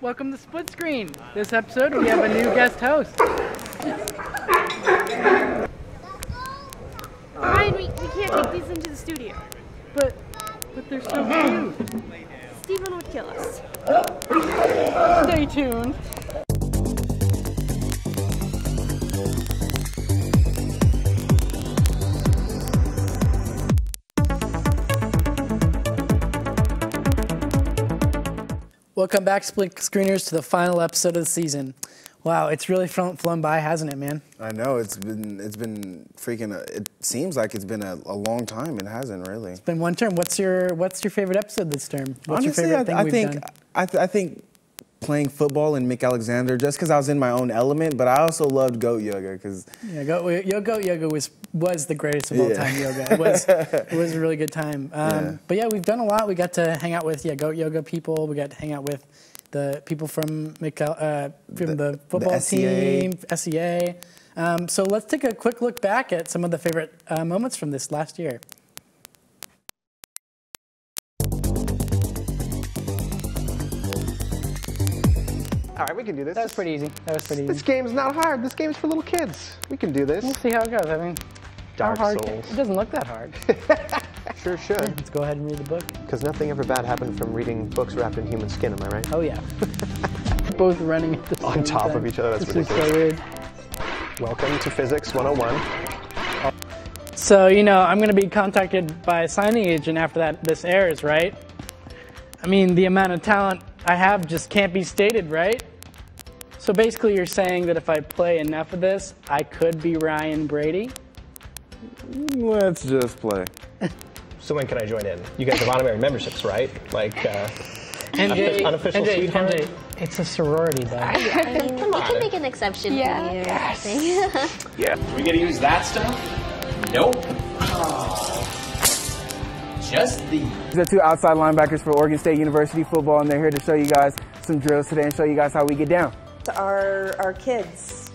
Welcome to Split Screen. This episode we have a new guest host. Ryan, we can't take these into the studio. But they're so cute. Steven would kill us. Stay tuned. Welcome back, Split Screeners, to the final episode of the season. Wow, it's really flown by, hasn't it, man? I know, it's been freaking, it seems like it's been a long time. It hasn't really. It's been one term. What's your favorite episode this term? What's Honestly, your favorite thing we've done? I think playing football in Mick Alexander, just because I was in my own element, but I also loved goat yoga because goat yoga was the greatest of all time yoga. It was a really good time. But yeah, we've done a lot. We got to hang out with goat yoga people. We got to hang out with the people from the football team, SEA. So let's take a quick look back at some of the favorite moments from this last year. All right, we can do this. That was pretty easy. This game's not hard. This game's for little kids. We can do this. We'll see how it goes. I mean, Dark how hard Souls. It doesn't look that hard. Sure should. Let's go ahead and read the book. Because nothing ever bad happened from reading books wrapped in human skin, am I right? Oh yeah. Both running at the same On top time. of each other, that's this ridiculous. Is so weird. Welcome to Physics 101. So, I'm going to be contacted by a signing agent after this airs, right? I mean, the amount of talent I have just can't be stated, right? So basically you're saying that if I play enough of this, I could be Ryan Brady? let's just play. So when can I join in? You guys have honorary memberships, right? Like unofficial sweetheart? NJ, it's a sorority, bud. I mean, we can make an exception for you. Yes. Yeah. We gonna use that stuff? Nope. Just these. These are two outside linebackers for Oregon State University football, and they're here to show you guys some drills today and show you guys how we get down. Our kids,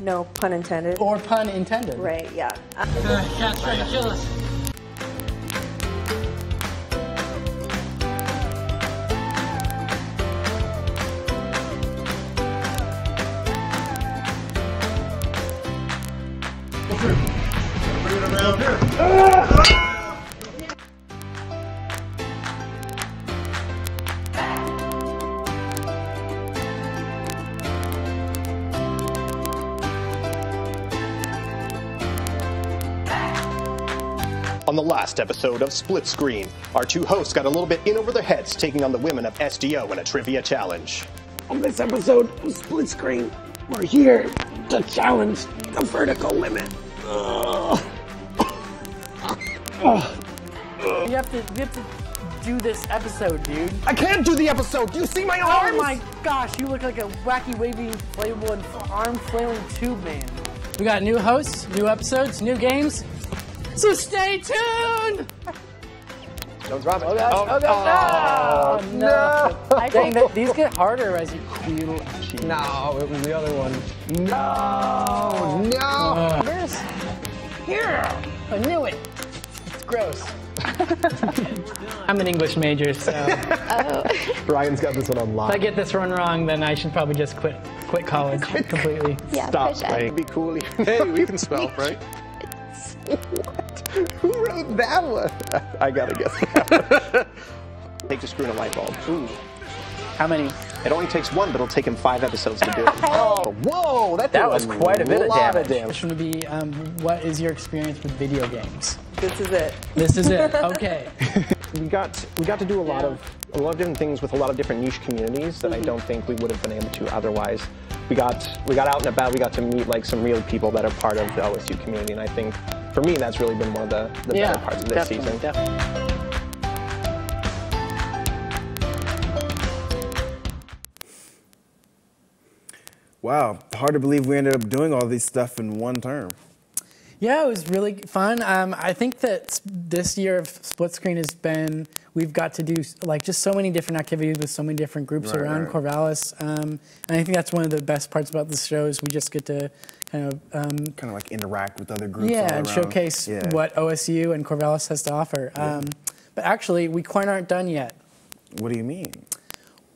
no pun intended. Or pun intended. Right, yeah. Cat's trying to kill us. Bring it around here. On the last episode of Split Screen, our two hosts got a little bit in over their heads taking on the women of SDO in a trivia challenge. On this episode of Split Screen, we're here to challenge the vertical limit. We have to do this episode, dude. I can't do the episode! Do you see my arms? Oh my gosh, you look like a wacky, wavy, inflatable, and arm-flailing tube man. We got new hosts, new episodes, new games. So stay tuned! Don't drop it. Oh gosh, no. Dang, these get harder as you cheat. No, it was the other one. No! This? Here! I knew it. It's gross. I'm an English major, so Ryan's got this one on lock. if I get this one wrong, then I should probably just quit college completely. Yeah, Stop push playing. It'd be cool. Hey, we can spell, right? What? Who wrote that one? I gotta guess that. Take to screw in a light bulb. Ooh. How many? It only takes one, but it'll take him 5 episodes to do it. Oh, whoa! That was quite a bit of damage. This would be, what is your experience with video games? This is it. This is it. Okay. We got to do a lot of different things with a lot of different niche communities that I don't think we would have been able to otherwise. We got out and about. We got to meet like some real people that are part of the OSU community, and I think for me that's really been one of the better parts of this season. Definitely. Wow, hard to believe we ended up doing all this stuff in one term. Yeah, it was really fun. I think that this year of Split Screen has been, we've got to do like just so many different activities with so many different groups around Corvallis. And I think that's one of the best parts about this show is we just get to kind of like interact with other groups. Yeah, and showcase what OSU and Corvallis has to offer. But actually, we quite aren't done yet. What do you mean?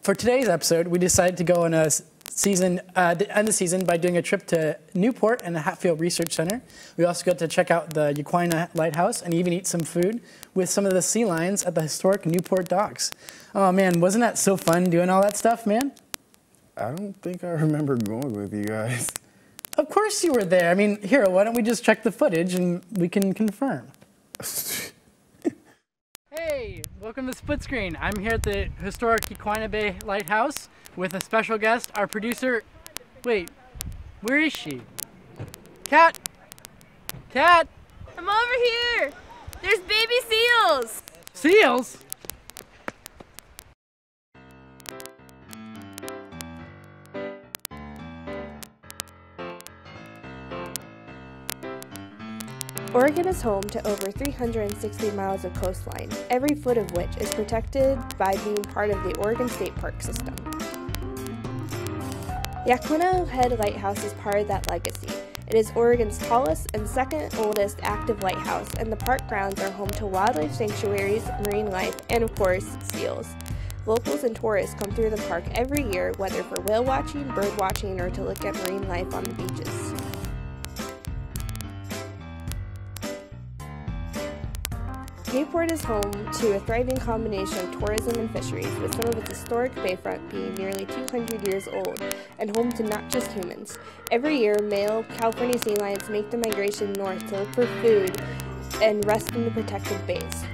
for today's episode, we decided to go on a season, end the season by doing a trip to Newport and the Hatfield Research Center. We also got to check out the Yaquina Lighthouse and even eat some food with some of the sea lions at the historic Newport docks. Oh man, wasn't that so fun doing all that stuff, man? I don't think I remember going with you guys. Of course you were there. I mean, here, why don't we just check the footage and we can confirm. Hey, welcome to Split Screen. I'm here at the historic Yaquina Bay Lighthouse with a special guest, our producer. Wait, where is she? Kat! Kat! I'm over here. There's baby seals. Seals? Oregon is home to over 360 miles of coastline, every foot of which is protected by being part of the Oregon State Park System. Yaquina Head Lighthouse is part of that legacy. It is Oregon's tallest and second oldest active lighthouse, and the park grounds are home to wildlife sanctuaries, marine life, and of course, seals. Locals and tourists come through the park every year, whether for whale watching, bird watching, or to look at marine life on the beaches. Newport is home to a thriving combination of tourism and fisheries, with some of its historic bayfront being nearly 200 years old and home to not just humans. Every year, male California sea lions make the migration north to look for food and rest in the protected bays.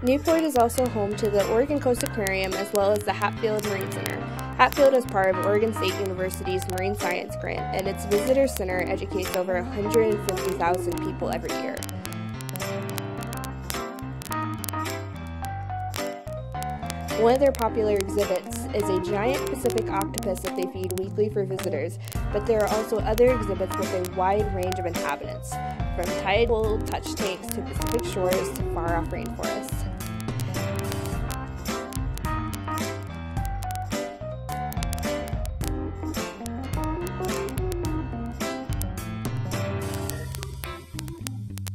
Newport is also home to the Oregon Coast Aquarium as well as the Hatfield Marine Center. Hatfield is part of Oregon State University's Marine Science Grant, and its visitor center educates over 150,000 people every year. One of their popular exhibits is a giant Pacific octopus that they feed weekly for visitors, but there are also other exhibits with a wide range of inhabitants, from tidal touch tanks to Pacific shores to far-off rainforests.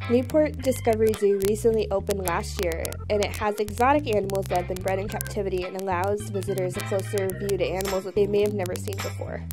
Newport Discovery Zoo recently opened last year, and it has exotic animals that have been bred in captivity and allows visitors a closer view to animals that they may have never seen before.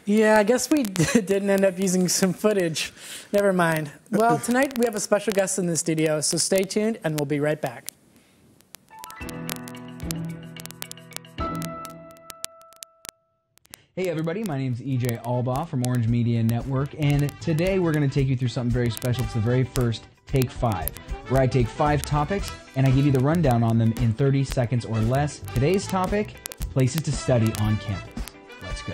Yeah, I guess we didn't end up using some footage. Never mind. Well, tonight we have a special guest in the studio, so stay tuned and we'll be right back. Hey everybody, my name's EJ Albaugh from Orange Media Network, and today we're going to take you through something very special. It's the very first Take 5, where I take 5 topics and I give you the rundown on them in 30 seconds or less. Today's topic, places to study on campus. Let's go.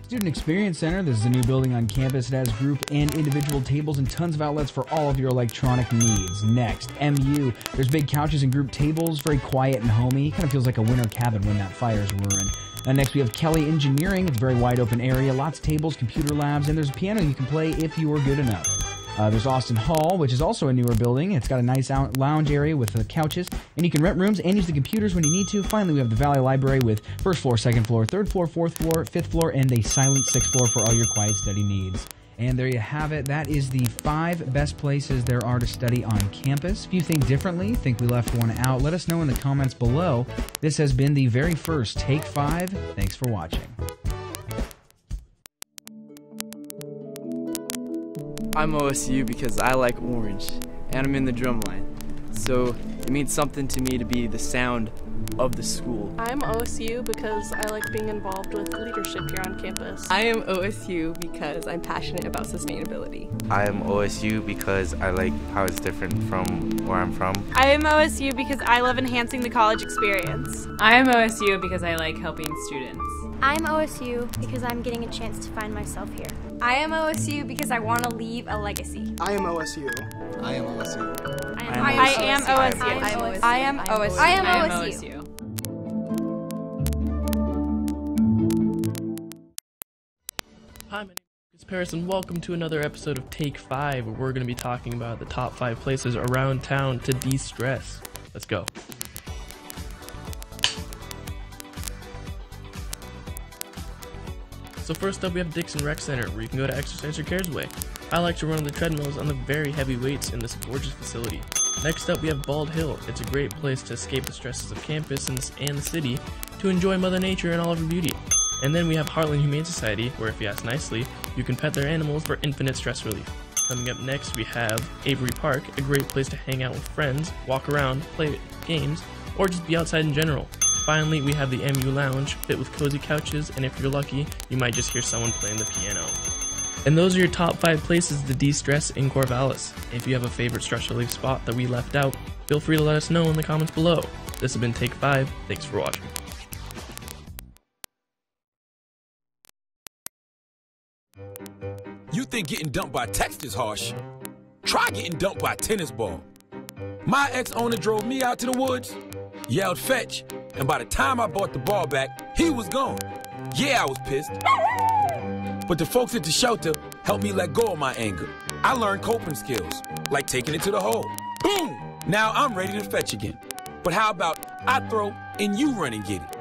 Student Experience Center. This is a new building on campus. It has group and individual tables and tons of outlets for all of your electronic needs. Next, MU. There's big couches and group tables, very quiet and homey. Kind of feels like a winter cabin when that fire's roaring. Next, we have Kelly Engineering. It's a very wide open area, lots of tables, computer labs, and there's a piano you can play if you are good enough. There's Austin Hall, which is also a newer building. It's got a nice lounge area with couches, and you can rent rooms and use the computers when you need to. Finally, we have the Valley Library with first floor, second floor, third floor, fourth floor, fifth floor, and a silent sixth floor for all your quiet study needs. And there you have it. That is the 5 best places there are to study on campus. If you think differently, think we left one out, let us know in the comments below. This has been the very first Take 5. Thanks for watching. I'm OSU because I like orange, and I'm in the drum line. So it means something to me to be the sound of the school. I'm OSU because I like being involved with leadership here on campus. I am OSU because I'm passionate about sustainability. I am OSU because I like how it's different from where I'm from. I am OSU because I love enhancing the college experience. I am OSU because I like helping students. I'm OSU because I'm getting a chance to find myself here. I am OSU because I want to leave a legacy. I am OSU. I am OSU. I am OSU. I am OSU. I am OSU. Hi, my name is Paris, and welcome to another episode of Take 5, where we're going to be talking about the top 5 places around town to de-stress. Let's go. So first up, we have Dixon Rec Center, where you can go to exercise your cares away. I like to run on the treadmills on the very heavy weights in this gorgeous facility. Next up, we have Bald Hill. It's a great place to escape the stresses of campus and the city to enjoy Mother Nature in all of her beauty. And then we have Heartland Humane Society, where if you ask nicely, you can pet their animals for infinite stress relief. Coming up next, we have Avery Park, a great place to hang out with friends, walk around, play games, or just be outside in general. Finally, we have the MU Lounge, fit with cozy couches, and if you're lucky, you might just hear someone playing the piano. And those are your top 5 places to de-stress in Corvallis. If you have a favorite stress relief spot that we left out, feel free to let us know in the comments below. This has been Take 5. Thanks for watching. You think getting dumped by text is harsh? Try getting dumped by a tennis ball. My ex-owner drove me out to the woods, yelled fetch, and by the time I brought the ball back, he was gone. Yeah, I was pissed. But the folks at the shelter helped me let go of my anger. I learned coping skills, like taking it to the hole. Boom! Now I'm ready to fetch again. But how about I throw and you run and get it?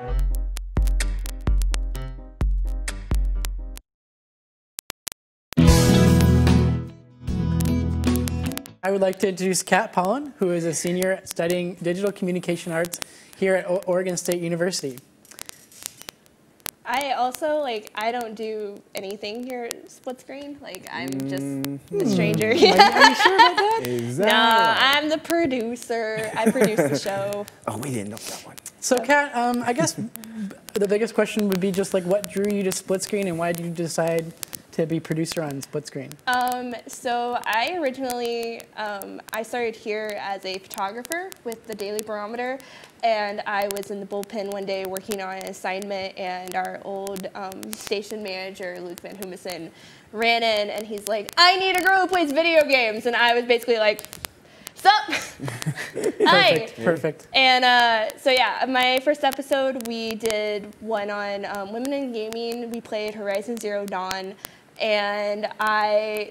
I would like to introduce Kat Pollen, who is a senior studying digital communication arts here at Oregon State University. I also, I don't do anything here at Split Screen. I'm just a stranger. Are you sure about that? Exactly. No, I'm the producer. I produce the show. Oh, we didn't know that one. So, Kat, I guess the biggest question would be just what drew you to Split Screen, and why did you decide to be producer on Split Screen? So I originally, I started here as a photographer with the Daily Barometer, and I was in the bullpen one day working on an assignment, and our old station manager, Luke Van Humison, ran in, and he's like, I need a girl who plays video games, and I was basically like, sup? Hi. Perfect. And so yeah, my first episode, we did one on women in gaming. We played Horizon Zero Dawn. And I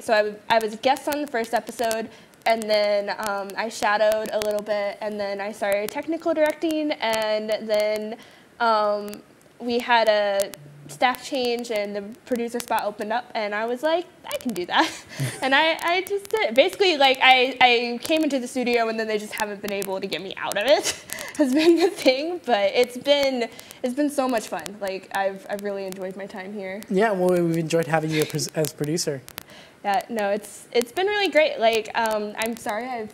was a guest on the first episode, and then I shadowed a little bit, and then I started technical directing, and then we had a staff change, and the producer spot opened up, and I was like, I can do that. And I just did it. Basically, I came into the studio, and then they just haven't been able to get me out of it, has been the thing, but it's been so much fun. I've really enjoyed my time here. Yeah, well, we've enjoyed having you as producer. Yeah, no, it's been really great. I'm sorry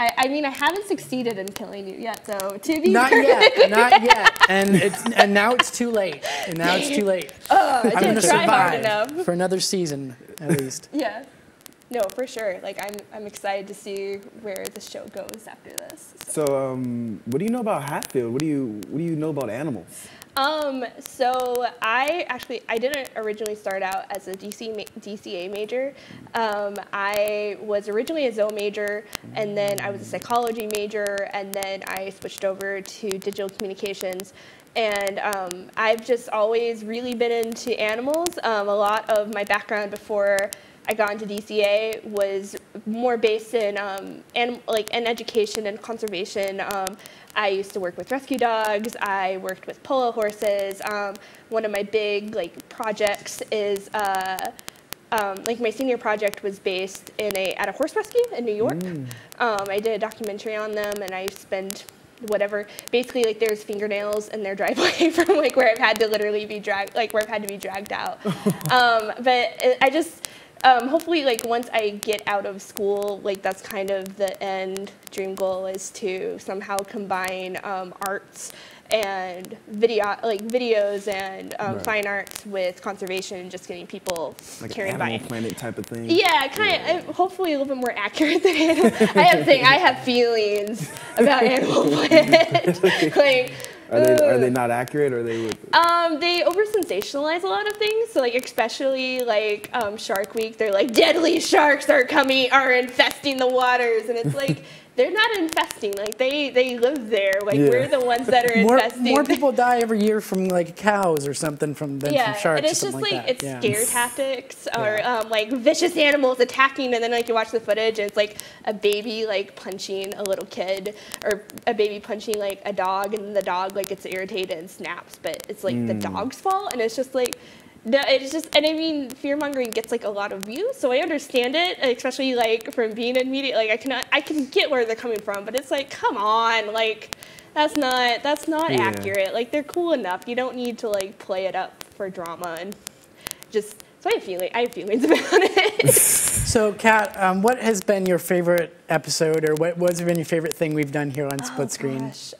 I mean, I haven't succeeded in killing you yet, so to be not yet, and now it's too late. I'm going to survive for another season at least. Yeah, no, for sure. I'm excited to see where the show goes after this. So, what do you know about Hatfield? What do you know about animals? So I didn't originally start out as a DCA major. I was originally a Zoe major, and then I was a psychology major, and then I switched over to digital communications. And I've just always really been into animals. A lot of my background before I got into DCA was more based in education and conservation. I used to work with rescue dogs. I worked with polo horses. One of my big projects is like my senior project was based at a horse rescue in New York. I did a documentary on them, and I spent whatever, basically like there's fingernails in their driveway from like where I've had to literally be dragged, like where I've had to be dragged out. But I just, hopefully like once I get out of school, like that's kind of the end dream goal, is to somehow combine arts and videos and fine arts with conservation, and just getting people like carried Animal by. Planet type of thing. Yeah, kind of. Hopefully a little bit more accurate than Animal. I have feelings about Animal Planet. Like, are they not accurate, or they would? They over sensationalize a lot of things. So like especially like Shark Week, they're like deadly sharks are infesting the waters, and it's like. They're not infesting, like they live there. Like we're the ones that are infesting. More people die every year from like cows or something from sharks. And it's just like it's scare tactics or like vicious animals attacking, and then like you watch the footage and it's like a baby like punching a little kid, or a baby punching like a dog, and the dog like gets irritated and snaps, but it's like the dog's fault, and it's just like. No, it's just, and I mean, fear-mongering gets like a lot of views, so I understand it, especially like from being in media. Like I can get where they're coming from, but it's like, come on, like that's not accurate. Like they're cool enough. You don't need to like play it up for drama, and just so I have feelings about it. So, Kat, what has been your favorite episode, or what's been your favorite thing we've done here on Split Screen? Gosh.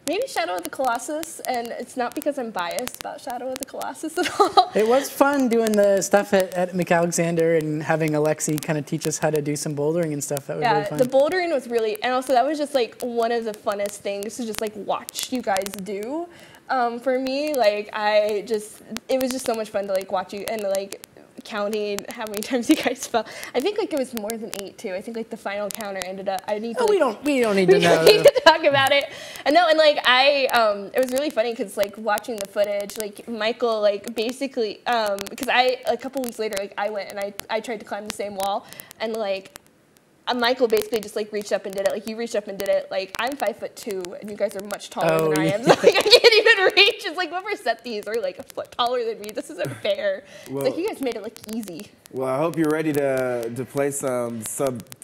Maybe Shadow of the Colossus, and it's not because I'm biased about Shadow of the Colossus at all. It was fun doing the stuff at McAlexander and having Alexi kind of teach us how to do some bouldering and stuff. That was really fun. The bouldering was really, and also that was just like one of the funnest things to just like watch you guys do. For me, like it was just so much fun to like watch you and like counting how many times you guys fell. I think like it was more than 8 too. I think like the final counter ended up. I need to. We don't need to know. We need to talk about it. And no, and like it was really funny because like watching the footage, like Michael, like basically, because a couple weeks later, like I went and I tried to climb the same wall, and like. Michael basically just like reached up and did it. Like you reached up and did it. Like I'm 5'2", and you guys are much taller than I am. So like I can't even reach. It's like whoever set these are like a foot taller than me. This isn't fair. Well, it's like you guys made it look easy. Well, I hope you're ready to play to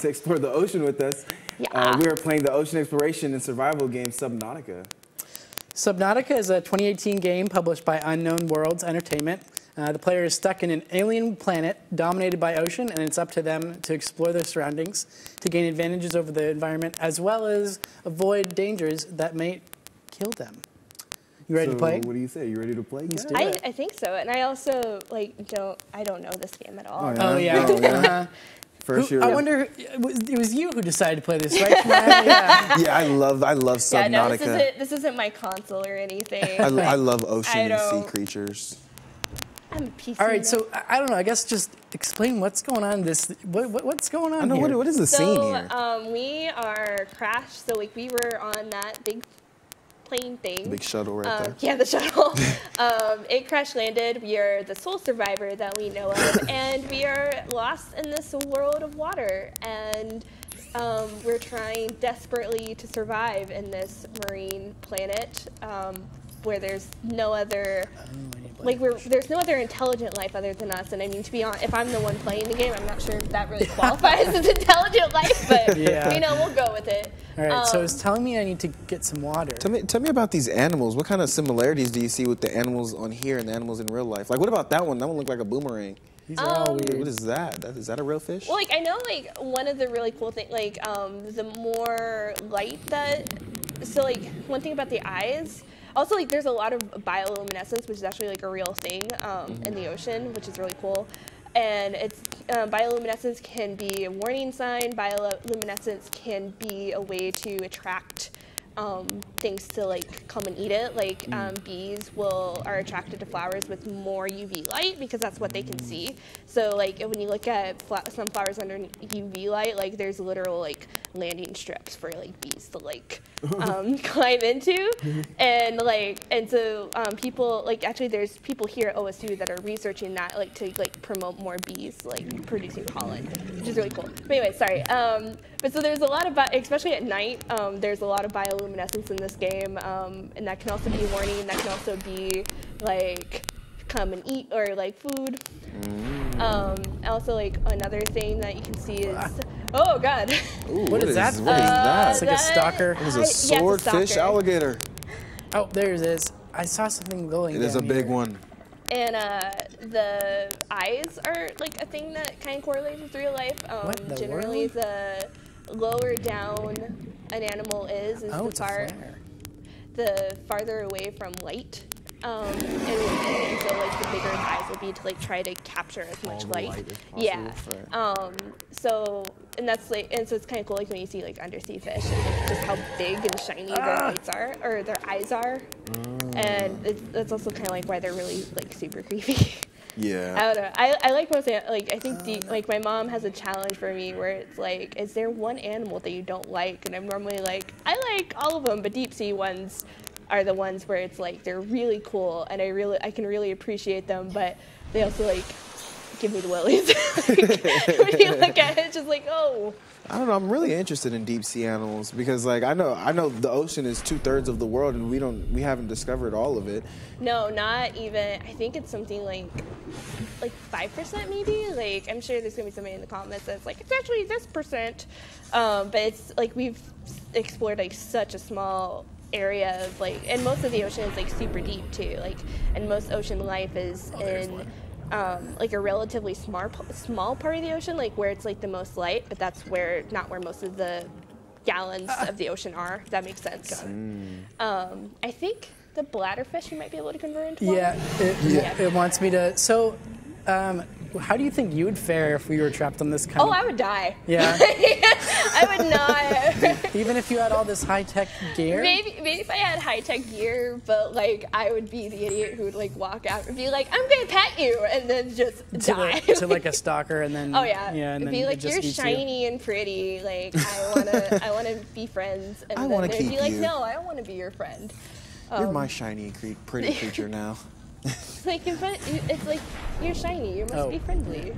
explore the ocean with us. Yeah. We are playing the ocean exploration and survival game Subnautica. Subnautica is a 2018 game published by Unknown Worlds Entertainment. The player is stuck in an alien planet dominated by ocean, and it's up to them to explore their surroundings, to gain advantages over the environment, as well as avoid dangers that may kill them. You ready to play? What do you say? You ready to play? Let's do it. I think so, and I also like I don't know this game at all. Oh yeah. First year. I wonder, it was you who decided to play this, right, Shemiah? Yeah, I love Subnautica. Yeah, no, this isn't my console or anything. I love ocean and sea creatures. I'm a PC. All right, so I don't know. I guess just explain what's going on. What's going on here? What is the scene here? We are crashed. So like we were on that big plane thing. Big shuttle right there. Yeah, the shuttle. It crash landed. We are the sole survivor that we know of, and we are lost in this world of water. And we're trying desperately to survive in this marine planet where there's no other. There's no other intelligent life other than us, and I mean, to be honest, if I'm the one playing the game, I'm not sure if that really qualifies as intelligent life, but we'll go with it. All right, so it's telling me I need to get some water. Tell me about these animals. What kind of similarities do you see with the animals on here and the animals in real life? Like, what about that one? That one looked like a boomerang. These are all weird. What is that? Is that a real fish? Well, like I know, like one of the really cool things, like the more light one thing about the eyes. Also, like, there's a lot of bioluminescence, which is actually, like, a real thing in the ocean, which is really cool. And it's bioluminescence can be a warning sign. Bioluminescence can be a way to attract things to, like, come and eat it. Like, bees are attracted to flowers with more UV light because that's what they can see. So, like, when you look at some flowers under UV light, like, there's literal, like, landing strips for, like, bees to, like, climb into. And so people, like, actually there's people here at OSU that are researching that, like, to, like, promote more bees, like, producing pollen, which is really cool. But anyway, sorry. But so there's a lot of, especially at night, there's a lot of bioluminescence in this game, and that can also be a warning. That can also be, like, come and eat or like food. Also, like another thing that you can see is, oh god, Ooh, what is that? What is that? It's like a stalker. It is a swordfish alligator. Oh, there it is. I saw something glowing. It is a big one. And the eyes are like a thing that kind of correlates with real life. Generally, the lower down an animal is the farther away from light. And so like the bigger the eyes will be to like try to capture as much light. So so it's kind of cool like when you see like undersea fish and just how big and shiny their lights are or their eyes are. And that's also kind of like why they're really like super creepy. Yeah. I don't know. I like most like I think like my mom has a challenge for me where it's like, is there one animal that you don't like? And I'm normally like, I like all of them, but deep sea ones are the ones where it's like they're really cool and I can really appreciate them, but they also like give me the willies. When you look at it, it's just like, oh. I don't know. I'm really interested in deep sea animals because, like, I know the ocean is 2/3 of the world, and we haven't discovered all of it. No, not even. I think it's something like 5% maybe. Like, I'm sure there's gonna be somebody in the comments that's like, it's actually this percent. But it's like we've explored like such a small area of like, and most of the ocean is like super deep too. Like, and most ocean life is in. Like a relatively small part of the ocean, like where it's like the most light, but that's not where most of the gallons of the ocean are. If that makes sense. I think the bladderfish you might be able to convert into water. It wants me to. So, how do you think you would fare if we were trapped on this kind of... Oh, I would die. Yeah. I would not. Even if you had all this high-tech gear? Maybe if I had high-tech gear, but like I would be the idiot who would like walk out and be like, I'm gonna pet you, and then just die. To like a stalker, and then... Oh yeah. And then be like, you're shiny and pretty. Like I wanna be friends. And then they'd be like, no, I don't want to be your friend. You're my shiny, pretty creature now. It's like you're shiny. You must be friendly.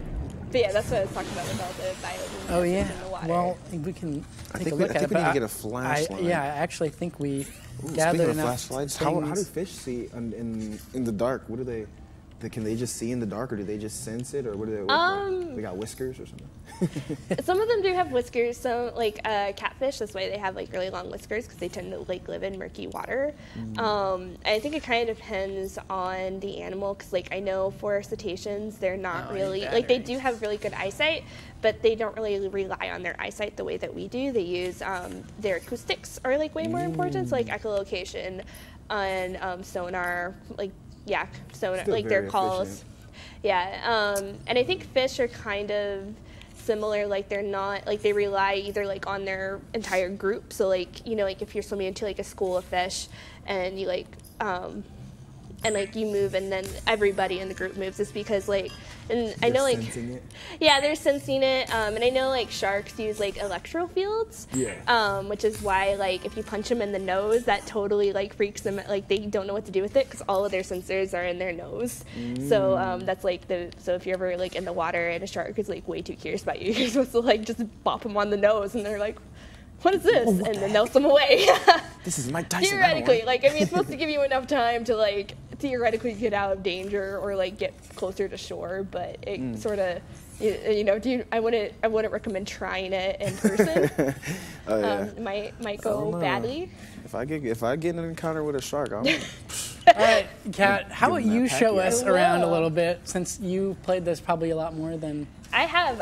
But yeah, that's what I was talking about with all the bioluminescence in the water. Well, we can take a look at it. I think we need to get a flashlight. I actually think we Speaking gathered of enough flashlights, how do fish see in the dark? What do they? Can they just see in the dark, or do they just sense it, or what do they look like? They got whiskers or something? Some of them do have whiskers. Some like catfish, this way they have like really long whiskers because they tend to like live in murky water. I think it kind of depends on the animal because like I know for cetaceans they're not really like they do have really good eyesight, but they don't really rely on their eyesight the way that we do. They use their acoustics are like way more important, so like echolocation and sonar, like sonar, like their calls. Efficient. Yeah, and I think fish are kind of similar, like they're not, like they rely either like on their entire group, so like, you know, like if you're swimming into like a school of fish and you like, and like you move and then everybody in the group moves, it's because like, and I know like, yeah, they're sensing it, and I know like sharks use like electro fields, which is why like if you punch them in the nose, that totally like freaks them, like they don't know what to do with it because all of their sensors are in their nose. So that's like so if you're ever like in the water and a shark is like way too curious about you, you're supposed to like just bop them on the nose and they're like, what is this? And then they'll swim away. This is Mike Tyson. Theoretically, like, I mean, it's supposed to give you enough time to, like, theoretically get out of danger or, like, get closer to shore, but it sort of, you know, I wouldn't recommend trying it in person. Might go badly. If I get in an encounter with a shark, I'm... All right, Kat, how about you show us around a little bit, since you played this probably a lot more than... I have.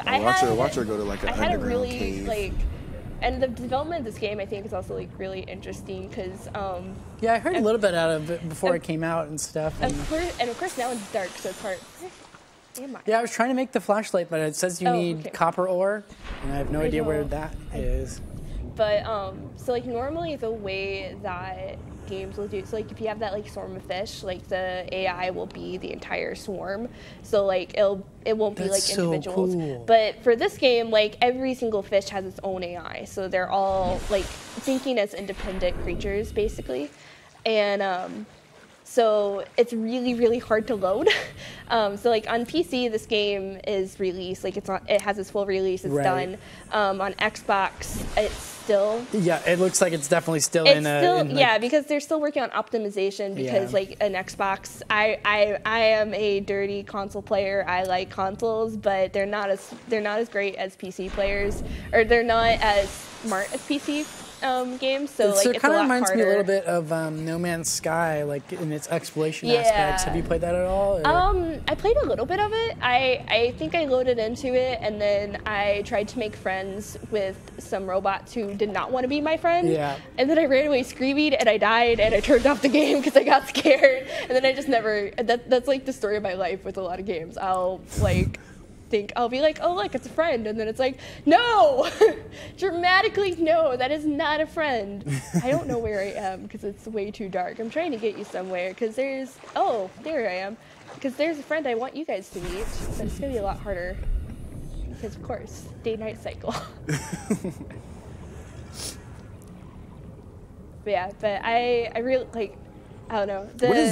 Watch her go to, like, an underground cave. Like, and the development of this game, I think, is also like really interesting because. Yeah, I heard a little bit out of it before it came out and stuff. And of course now it's dark, so it's hard. Yeah, I was trying to make the flashlight, but it says you need copper ore, and I have no idea where that is. But so like normally the way that games will do, so like if you have that like swarm of fish, like the AI will be the entire swarm, so like it won't be like individuals. So cool. But for this game, like every single fish has its own AI, so they're all like thinking as independent creatures basically, and so it's really, really hard to load. So like on PC, this game is released, like it has its full release, it's done. On Xbox, it's still. Yeah, it looks like it's definitely still yeah, because they're still working on optimization. Because like an Xbox, I am a dirty console player. I like consoles, but they're not as great as PC players, or they're not as smart as PC games. So like it it's kind a of lot reminds harder. me a little bit of No Man's Sky, like in its exploration aspects. Have you played that at all? Or? I played a little bit of it. I think I loaded into it, and then I tried to make friends with some robots who did not want to be my friend. Yeah. And then I ran away screaming, and I died, and I turned off the game because I got scared. And then I just never. That's like the story of my life with a lot of games. I'll be like, oh look, it's a friend, and then it's like, no, dramatically no, that is not a friend. I don't know where I am because it's way too dark. I'm trying to get you somewhere because there I am, because there's a friend I want you guys to meet, but it's gonna be a lot harder because of course, day-night cycle. but I really like, I don't know.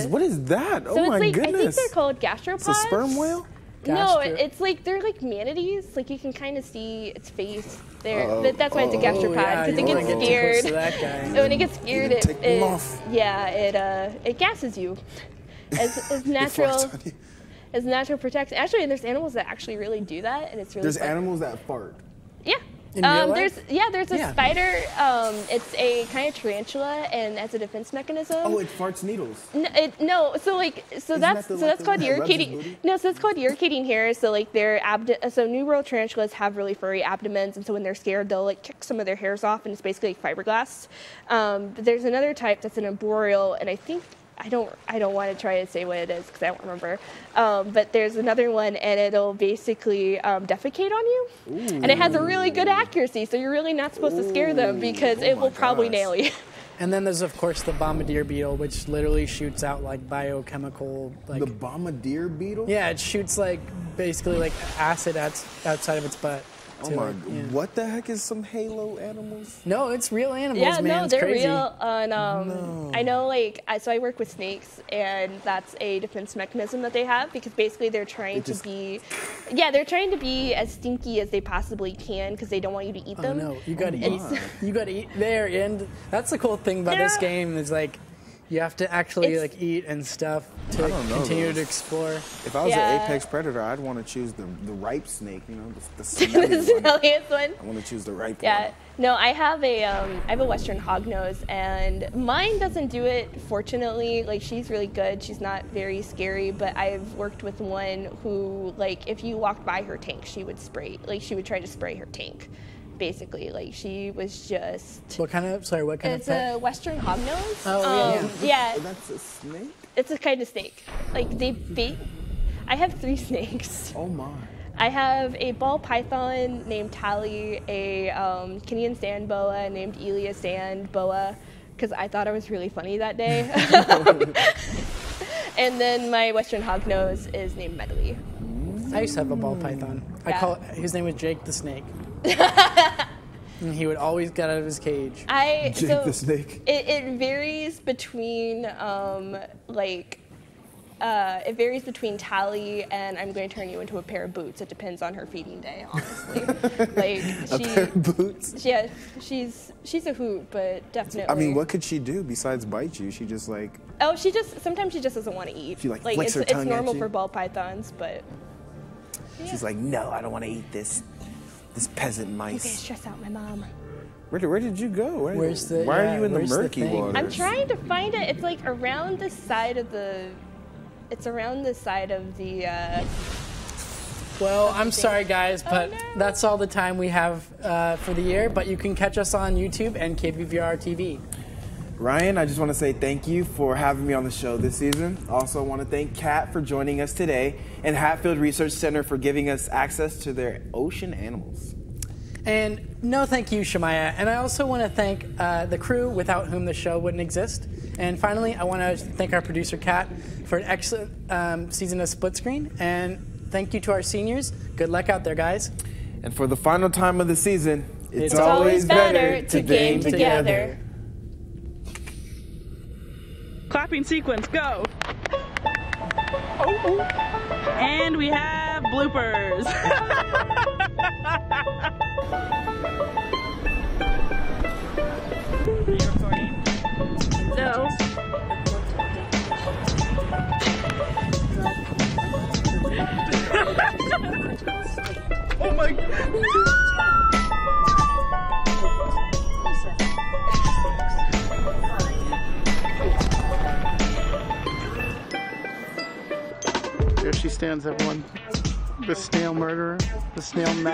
What is that? So oh my like, goodness! I think they're called gastropods. It's a sperm whale. No, it's like they're like manatees. Like you can kind of see its face there. That's why it's a gastropod, because it gets scared. And when it gets scared, it gasses you as natural protection. Actually, there's animals that actually really do that, and it's really. There's animals that fart. Yeah. There's a spider. It's a kind of tarantula, and as a defense mechanism. Oh, it farts needles. No. So that's called irrigating. No, so that's called irrigating hair. So like so New World tarantulas have really furry abdomens, and so when they're scared, they'll like kick some of their hairs off, and it's basically like fiberglass. But there's another type that's an arboreal, and I think. I don't want to try to say what it is because I don't remember. But there's another one, and it'll basically defecate on you. Ooh. And it has a really good accuracy, so you're really not supposed to scare them because it will probably nail you. And then there's, of course, the bombardier beetle, which literally shoots out like biochemical. The bombardier beetle? Yeah, it shoots like basically like acid outside of its butt. Oh my! What the heck is some halo animals? No, it's real animals, man. No, they're crazy. real. And I know, so I work with snakes, and that's a defense mechanism that they have because basically they're trying to be as stinky as they possibly can because they don't want you to eat them. Oh no, you gotta eat. You gotta eat there, and that's the cool thing about this game is like. You have to actually like eat and stuff to continue to explore. If I was an apex predator, I'd want to choose the ripe snake, the smelliest one. I want to choose the ripe one. Yeah. No, I have a Western hognose, and mine doesn't do it, fortunately. Like, she's really good. She's not very scary, but I've worked with one who, like, if you walked by her tank, she would try to spray her tank. Basically, like she was just. What kind of pet? It's a Western hognose. Oh yeah. That's a snake. It's a kind of snake. Like I have 3 snakes. Oh my. I have a ball python named Tally, a Kenyan sand boa named Elia sand boa, because I thought I was really funny that day. And then my Western hognose is named Medley. I used to have a ball python. His name was Jake the Snake. And he would always get out of his cage. Jake the Snake. It varies between it varies between Tally and I'm going to turn you into a pair of boots. It depends on her feeding day, honestly. A pair of boots? Yeah, she's a hoot, but definitely. I mean, what could she do besides bite you? She just like. Oh, sometimes she just doesn't want to eat. She flicks her tongue it's normal at you? for ball pythons, but. Yeah. She's like, no, I don't want to eat this peasant mice. You guys stress out my mom. Where did you go? Why are you in the murky waters? I'm trying to find it. It's like around the side of the. It's around the side of the. Well, I'm sorry, guys, but that's all the time we have for the year. But you can catch us on YouTube and KBVR TV. Ryan, I just want to say thank you for having me on the show this season. Also, I want to thank Kat for joining us today and Hatfield Research Center for giving us access to their ocean animals. And no thank you, Shemiah. And I also want to thank the crew without whom the show wouldn't exist. And finally, I want to thank our producer, Kat, for an excellent season of Split Screen. And thank you to our seniors. Good luck out there, guys. And for the final time of the season, it's always better to game together. Clapping sequence, go! Oh. And we have bloopers. There she stands, everyone. The snail murderer, the snail master.